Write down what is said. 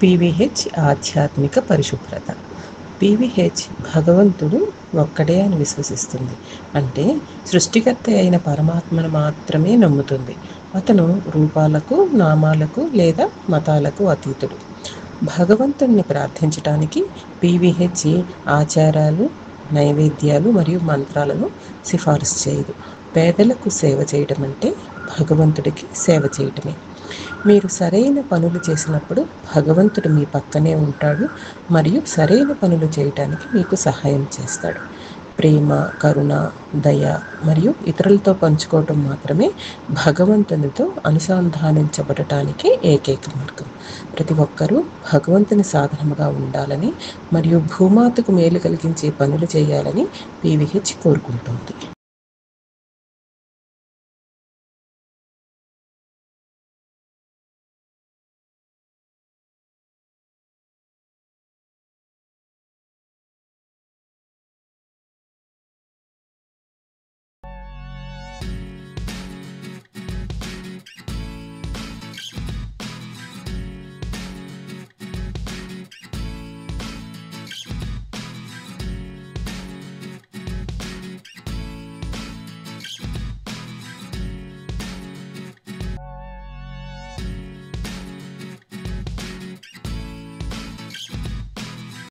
పీవీహెచ్ ఆధ్యాత్మిక పరిశుభ్రత. పీవీహెచ్ భగవంతుడు ఒక్కడే అని విశ్వసిస్తుంది. అంటే సృష్టికర్త అయిన పరమాత్మను మాత్రమే నమ్ముతుంది. అతను రూపాలకు, నామాలకు లేదా మతాలకు అతీతుడు. భగవంతుణ్ణి ప్రార్థించటానికి పీవీహెచ్ ఆచారాలు, నైవేద్యాలు మరియు మంత్రాలను సిఫారసు చేయదు. పేదలకు సేవ చేయడం అంటే భగవంతుడికి సేవ చేయటమే. మీరు సరైన పనులు చేసినప్పుడు భగవంతుడు మీ పక్కనే ఉంటాడు మరియు సరైన పనులు చేయటానికి మీకు సహాయం చేస్తాడు. ప్రేమ, కరుణ, దయ మరియు ఇతరులతో పంచుకోవటం మాత్రమే భగవంతునితో అనుసంధానించబడటానికి ఏకైక మార్గం. ప్రతి ఒక్కరూ భగవంతుని సాధనముగా ఉండాలని మరియు భూమాతకు మేలు కలిగించే పనులు చేయాలని పీవీహెచ్ కోరుకుంటుంది.